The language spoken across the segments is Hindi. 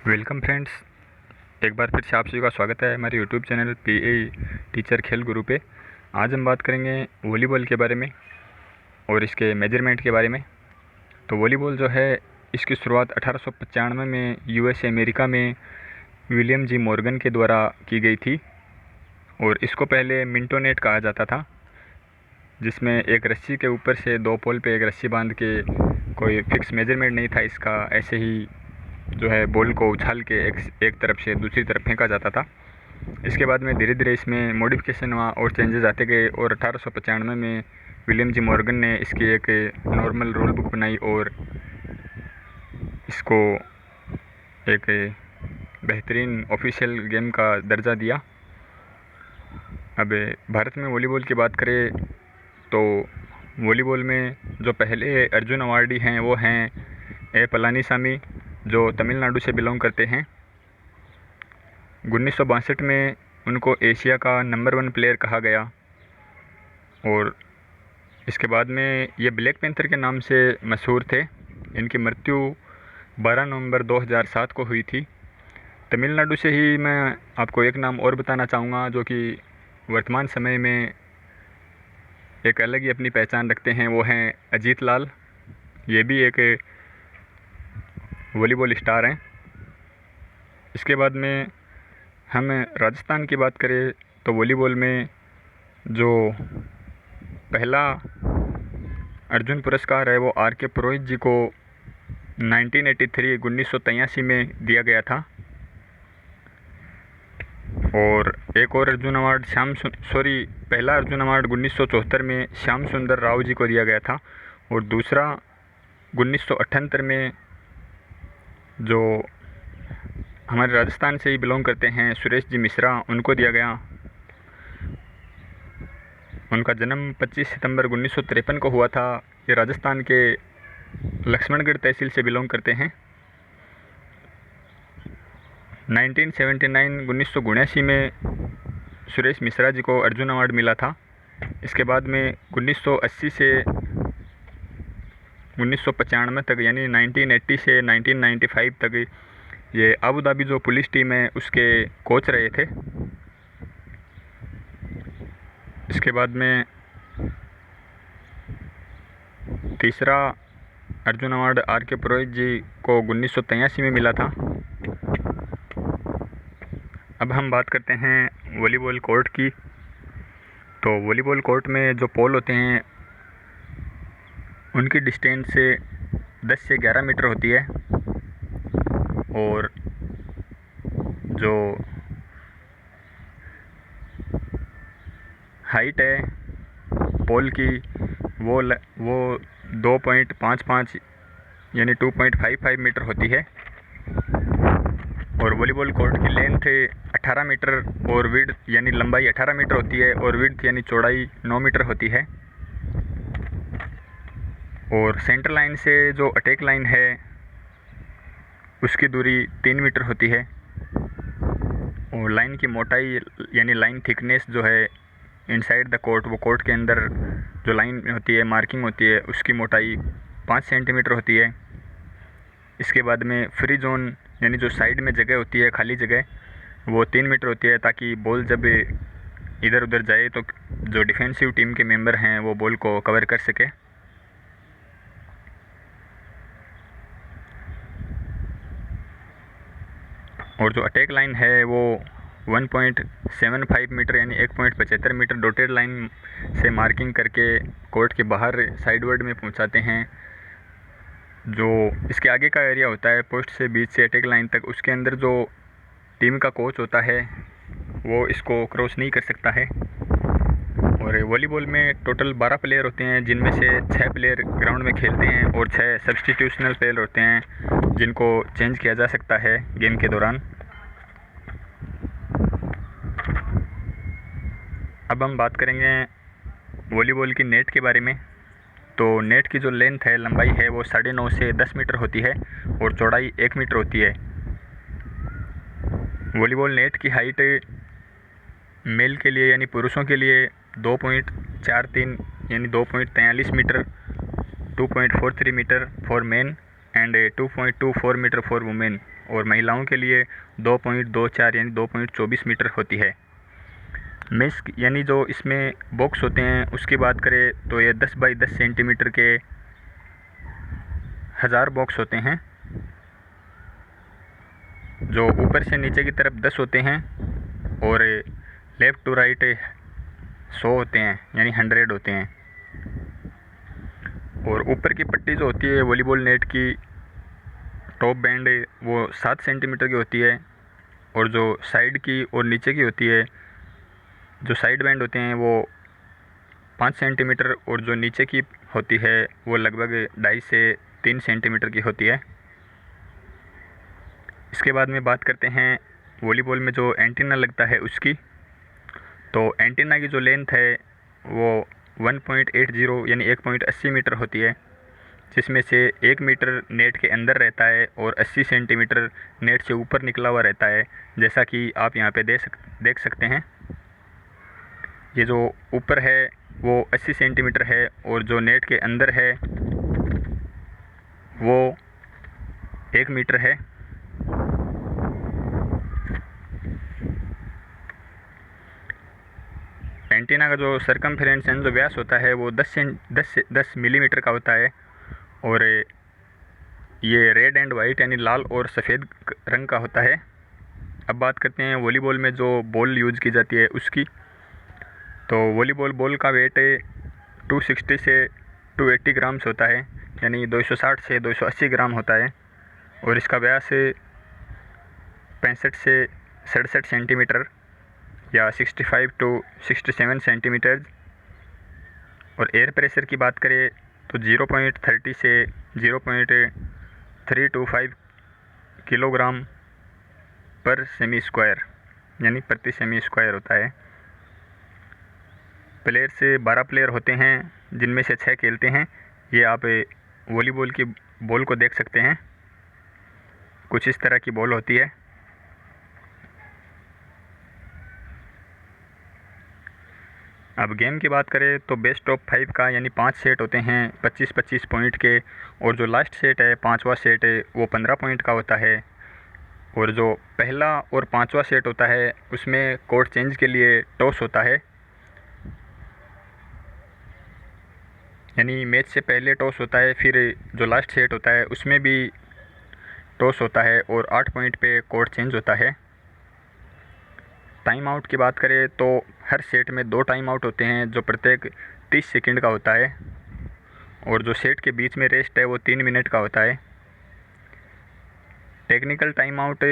Welcome friends. एक बार फिर से आप सभी का स्वागत है हमारे यूट्यूब चैनल पीए टीचर खेल गुरु पे। आज हम बात करेंगे वॉलीबॉल के बारे में और इसके मेजरमेंट के बारे में। तो वॉलीबॉल जो है इसकी शुरुआत 1895 में यूएसए अमेरिका में विलियम जी मॉर्गन के द्वारा की गई थी और इसको पहले मिंटोनेट कहा जाता था, जिसमें एक रस्सी के ऊपर से दो पोल पे एक रस्सी बांध के कोई फिक्स मेजरमेंट नहीं था इसका, ऐसे ही जो है बॉल को उछाल के एक तरफ से दूसरी तरफ फेंका जाता था। इसके बाद में धीरे धीरे इसमें मॉडिफिकेशन हुआ और चेंजेस आते गए और 1895 में विलियम जी मॉर्गन ने इसकी एक नॉर्मल रूल बुक बनाई और इसको एक बेहतरीन ऑफिशियल गेम का दर्जा दिया। अब भारत में वॉलीबॉल की बात करें तो वॉलीबॉल में जो पहले अर्जुन अवार्डी हैं वो हैं ए पलानीसामी, जो तमिलनाडु से बिलोंग करते हैं। 1962 में उनको एशिया का नंबर 1 प्लेयर कहा गया और इसके बाद में ये ब्लैक पैंथर के नाम से मशहूर थे। इनकी मृत्यु 12 नवंबर 2007 को हुई थी। तमिलनाडु से ही मैं आपको एक नाम और बताना चाहूँगा जो कि वर्तमान समय में एक अलग ही अपनी पहचान रखते हैं, वो हैं अजीत लाल। ये भी एक वॉलीबॉल स्टार हैं। इसके बाद में हम राजस्थान की बात करें तो वॉलीबॉल में जो पहला अर्जुन पुरस्कार है वो आर के पुरोहित जी को 1983 में दिया गया था और एक और अर्जुन अवार्ड पहला अर्जुन अवार्ड 1974 में श्याम सुंदर राव जी को दिया गया था और दूसरा 1978 में जो हमारे राजस्थान से ही बिलोंग करते हैं सुरेश जी मिश्रा, उनको दिया गया। उनका जन्म 25 सितंबर 1953 को हुआ था। ये राजस्थान के लक्ष्मणगढ़ तहसील से बिलोंग करते हैं। 1979 में सुरेश मिश्रा जी को अर्जुन अवार्ड मिला था। इसके बाद में 1980 से 1995 तक यानी 1980 से 1995 तक ये अबू धाबी जो पुलिस टीम है उसके कोच रहे थे। इसके बाद में तीसरा अर्जुन अवार्ड आर के पुरोहित जी को 1983 में मिला था। अब हम बात करते हैं वॉलीबॉल कोर्ट की। तो वॉलीबॉल कोर्ट में जो पोल होते हैं उनकी डिस्टेंस से 10 से 11 मीटर होती है और जो हाइट है पोल की वो 2.55 यानी 2.55 मीटर होती है और वॉलीबॉल कोर्ट की लेंथ 18 मीटर और विड्थ यानी लंबाई 18 मीटर होती है और विड्थ यानी चौड़ाई 9 मीटर होती है। और सेंटर लाइन से जो अटैक लाइन है उसकी दूरी 3 मीटर होती है और लाइन की मोटाई यानी लाइन थिकनेस जो है इनसाइड द कोर्ट, वो कोर्ट के अंदर जो लाइन होती है मार्किंग होती है उसकी मोटाई 5 सेंटीमीटर होती है। इसके बाद में फ्री जोन यानी जो साइड में जगह होती है खाली जगह वो 3 मीटर होती है, ताकि बॉल जब इधर उधर जाए तो जो डिफेंसिव टीम के मेंबर हैं वो बॉल को कवर कर सके। और जो अटैक लाइन है वो 1.75 मीटर यानी 1.75 मीटर डॉटेड लाइन से मार्किंग करके कोर्ट के बाहर साइडवर्ड में पहुंचाते हैं। जो इसके आगे का एरिया होता है पोस्ट से बीच से अटैक लाइन तक, उसके अंदर जो टीम का कोच होता है वो इसको क्रॉस नहीं कर सकता है। और वॉलीबॉल में टोटल 12 प्लेयर होते हैं, जिनमें से 6 प्लेयर ग्राउंड में खेलते हैं और 6 सब्स्टिट्यूशनल प्लेयर होते हैं जिनको चेंज किया जा सकता है गेम के दौरान। अब हम बात करेंगे वॉलीबॉल की नेट के बारे में। तो नेट की जो लेंथ है लंबाई है वो 9.5 से 10 मीटर होती है और चौड़ाई 1 मीटर होती है। वॉलीबॉल नेट की हाइट मेल के लिए यानी पुरुषों के लिए 2.43 यानी 2.43 meter, 2.43 meter for men and 2.24 meter for women, और महिलाओं के लिए 2.24 यानी 2.24 मीटर होती है। मेस यानी जो इसमें बॉक्स होते हैं उसकी बात करें तो ये 10 बाई 10 सेंटीमीटर के 1000 बॉक्स होते हैं, जो ऊपर से नीचे की तरफ 10 होते हैं और लेफ़्ट टू राइट 100 होते हैं यानी 100 होते हैं। और ऊपर की पट्टी जो होती है वॉलीबॉल नेट की टॉप बैंड वो 7 सेंटीमीटर की होती है, और जो साइड की और नीचे की होती है, जो साइड बैंड होते हैं वो 5 सेंटीमीटर, और जो नीचे की होती है वो लगभग 2.5 से 3 सेंटीमीटर की होती है। इसके बाद में बात करते हैं वॉलीबॉल में जो एंटीना लगता है उसकी। तो एंटीना की जो लेंथ है वो 1.80 यानी 1.80 मीटर होती है, जिसमें से 1 मीटर नेट के अंदर रहता है और 80 सेंटीमीटर नेट से ऊपर निकला हुआ रहता है, जैसा कि आप यहाँ पे देख सकते हैं। ये जो ऊपर है वो 80 सेंटीमीटर है और जो नेट के अंदर है वो 1 मीटर है। एंटीना का जो सरकमफेरेंस यानी जो व्यास होता है वो 10 मिलीमीटर का होता है, और ये रेड एंड वाइट यानी लाल और सफ़ेद रंग का होता है। अब बात करते हैं वॉलीबॉल में जो बॉल यूज़ की जाती है उसकी। तो वॉलीबॉल बॉल का वेट 260 से 280 ग्राम्स होता है, यानी 260 से 280 ग्राम होता है, और इसका व्यास 65 से 67 सेंटीमीटर या 65 टू 67 सेंटीमीटर। और एयर प्रेशर की बात करें तो 0.30 से 0.325 किलोग्राम पर सेमी स्क्वायर यानी प्रति सेमी स्क्वायर होता है। प्लेयर से 12 प्लेयर होते हैं, जिनमें से 6 खेलते हैं। ये आप वॉलीबॉल की बॉल को देख सकते हैं, कुछ इस तरह की बॉल होती है। अब गेम की बात करें तो बेस्ट ऑफ 5 का यानी 5 सेट होते हैं 25-25 पॉइंट के, और जो लास्ट सेट है 5वां सेट है वो 15 पॉइंट का होता है। और जो पहला और 5वां सेट होता है उसमें कोर्ट चेंज के लिए टॉस होता है, यानी मैच से पहले टॉस होता है, फिर जो लास्ट सेट होता है उसमें भी टॉस होता है, और 8 पॉइंट पे कोर्ट चेंज होता है। टाइम आउट की बात करें तो हर सेट में 2 टाइम आउट होते हैं, जो प्रत्येक 30 सेकंड का होता है, और जो सेट के बीच में रेस्ट है वो 3 मिनट का होता है। टेक्निकल टाइम आउट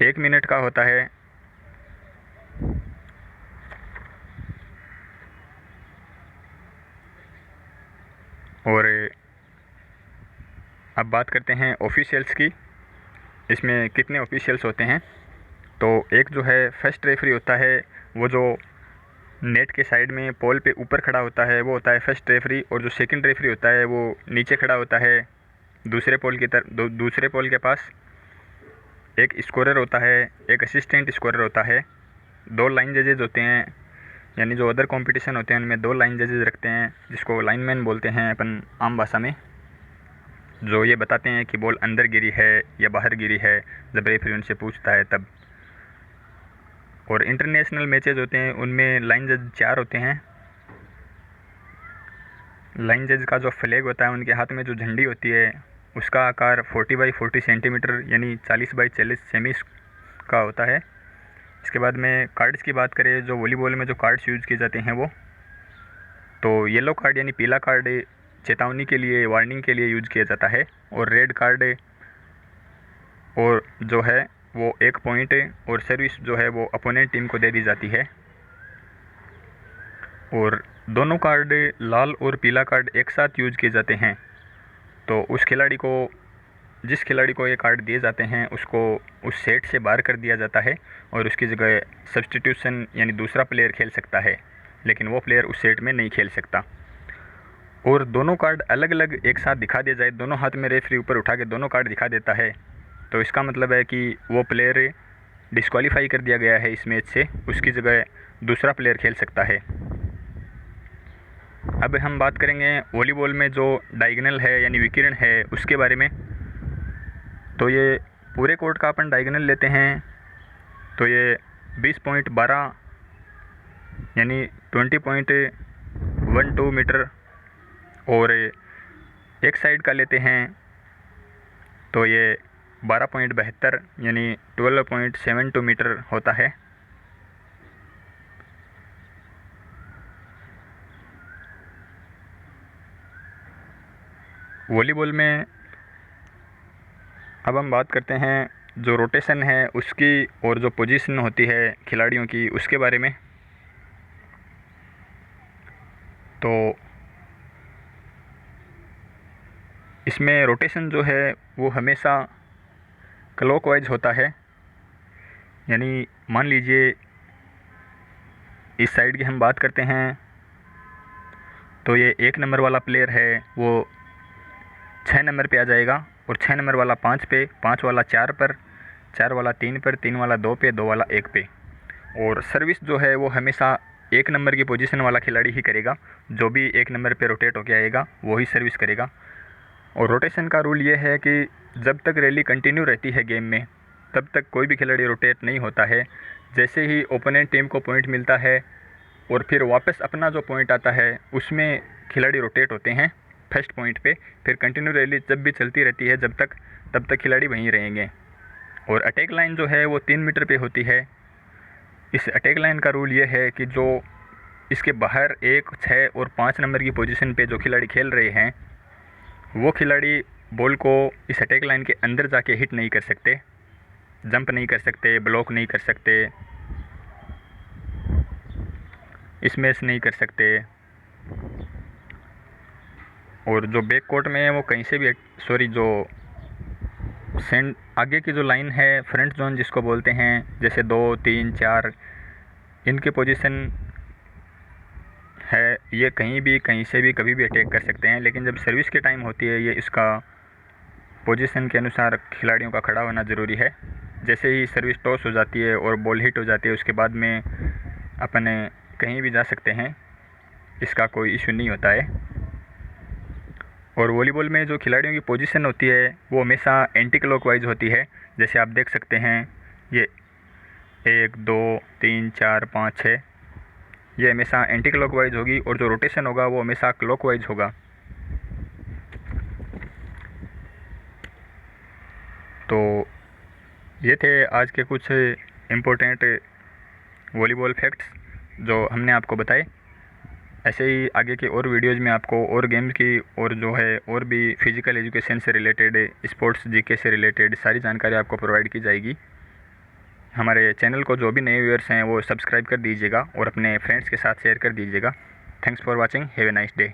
1 मिनट का होता है, और अब बात करते हैं ऑफिशियल्स की। इसमें कितने ऑफिशियल्स होते हैं, तो एक जो है फर्स्ट रेफरी होता है, वो जो नेट के साइड में पोल पे ऊपर खड़ा होता है वो होता है फर्स्ट रेफरी, और जो सेकंड रेफरी होता है वो नीचे खड़ा होता है दूसरे पोल की तरफ, दूसरे पोल के पास। एक स्कोरर होता है, एक असिस्टेंट स्कोरर होता है, 2 लाइन जजेज होते हैं, यानी जो अदर कंपटीशन होते हैं उनमें 2 लाइन जजेज रखते हैं, जिसको लाइनमैन बोलते हैं अपन आम भाषा में, जो ये बताते हैं कि बॉल अंदर गिरी है या बाहर गिरी है, जब रेफरी उनसे पूछता है तब। और इंटरनेशनल मैचेज होते हैं उनमें लाइन जज 4 होते हैं। लाइन जज का जो फ्लैग होता है, उनके हाथ में जो झंडी होती है, उसका आकार 40 बाई 40 सेंटीमीटर यानी 40 बाई 40 सेमी का होता है। इसके बाद में कार्ड्स की बात करें, जो वॉलीबॉल में जो कार्ड्स यूज़ किए जाते हैं वो, तो येलो कार्ड यानी पीला कार्ड चेतावनी के लिए, वार्निंग के लिए यूज किया जाता है, और रेड कार्ड और जो है वो 1 पॉइंट और सर्विस जो है वो अपोनेंट टीम को दे दी जाती है। और दोनों कार्ड, लाल और पीला कार्ड एक साथ यूज किए जाते हैं, तो उस खिलाड़ी को, जिस खिलाड़ी को ये कार्ड दिए जाते हैं उसको उस सेट से बाहर कर दिया जाता है, और उसकी जगह सब्स्टिट्यूशन यानी दूसरा प्लेयर खेल सकता है, लेकिन वो प्लेयर उस सेट में नहीं खेल सकता। और दोनों कार्ड अलग अलग एक साथ दिखा दिया जाए, दोनों हाथ में रेफरी ऊपर उठा के दोनों कार्ड दिखा देता है, तो इसका मतलब है कि वो प्लेयर डिस्क्वालीफाई कर दिया गया है इस मैच से, उसकी जगह दूसरा प्लेयर खेल सकता है। अब हम बात करेंगे वॉलीबॉल में जो डायगोनल है यानी विकिरण है उसके बारे में। तो ये पूरे कोर्ट का अपन डायगोनल लेते हैं तो ये 20.12 यानी 20.12 मीटर, और एक साइड का लेते हैं तो ये 12.72 यानी 12.72 मीटर होता है। वॉलीबॉल में अब हम बात करते हैं जो रोटेशन है उसकी और जो पोजीशन होती है खिलाड़ियों की उसके बारे में। तो इसमें रोटेशन जो है वो हमेशा क्लॉकवाइज होता है, यानी मान लीजिए इस साइड की हम बात करते हैं तो ये 1 नंबर वाला प्लेयर है वो 6 नंबर पे आ जाएगा, और 6 नंबर वाला 5 पे, 5 वाला 4 पर, 4 वाला 3 पर, 3 वाला 2 पे, 2 वाला 1 पे। और सर्विस जो है वो हमेशा 1 नंबर की पोजीशन वाला खिलाड़ी ही करेगा, जो भी 1 नंबर पे रोटेट होके आएगा वही सर्विस करेगा। और रोटेशन का रूल ये है कि जब तक रैली कंटिन्यू रहती है गेम में तब तक कोई भी खिलाड़ी रोटेट नहीं होता है। जैसे ही ओपोनेंट टीम को पॉइंट मिलता है और फिर वापस अपना जो पॉइंट आता है उसमें खिलाड़ी रोटेट होते हैं फर्स्ट पॉइंट पे। फिर कंटिन्यू रैली जब भी चलती रहती है तब तक खिलाड़ी वहीं रहेंगे। और अटैक लाइन जो है वो 3 मीटर पे होती है। इस अटैक लाइन का रूल ये है कि जो इसके बाहर 1, 6 और 5 नंबर की पोजीशन पे जो खिलाड़ी खेल रहे हैं वो खिलाड़ी बॉल को इस अटैक लाइन के अंदर जाके हिट नहीं कर सकते, जंप नहीं कर सकते, ब्लॉक नहीं कर सकते, स्मैश नहीं कर सकते। और जो बैक कोर्ट में है वो कहीं से भी जो सेंड आगे की जो लाइन है फ्रंट जोन जिसको बोलते हैं, जैसे 2, 3, 4 इनके पोजीशन है, ये कहीं से भी कभी भी अटैक कर सकते हैं। लेकिन जब सर्विस के टाइम होती है ये इसका पोजीशन के अनुसार खिलाड़ियों का खड़ा होना ज़रूरी है। जैसे ही सर्विस टॉस हो जाती है और बॉल हिट हो जाती है उसके बाद में अपने कहीं भी जा सकते हैं, इसका कोई इशू नहीं होता है। और वॉलीबॉल में जो खिलाड़ियों की पोजीशन होती है वो हमेशा एंटी क्लॉकवाइज होती है। जैसे आप देख सकते हैं ये 1, 2, 3, 4, 5, 6 ये हमेशा एंटी क्लॉकवाइज होगी, और जो रोटेशन होगा वो हमेशा क्लॉकवाइज होगा। तो ये थे आज के कुछ इम्पोर्टेंट वॉलीबॉल फैक्ट्स जो हमने आपको बताए। ऐसे ही आगे के और वीडियोज़ में आपको और गेम्स की और जो है और भी फिज़िकल एजुकेशन से रिलेटेड, स्पोर्ट्स जीके से रिलेटेड सारी जानकारी आपको प्रोवाइड की जाएगी। हमारे चैनल को जो भी नए व्यूअर्स हैं वो सब्सक्राइब कर दीजिएगा और अपने फ्रेंड्स के साथ शेयर कर दीजिएगा। Thanks for watching, have a nice day.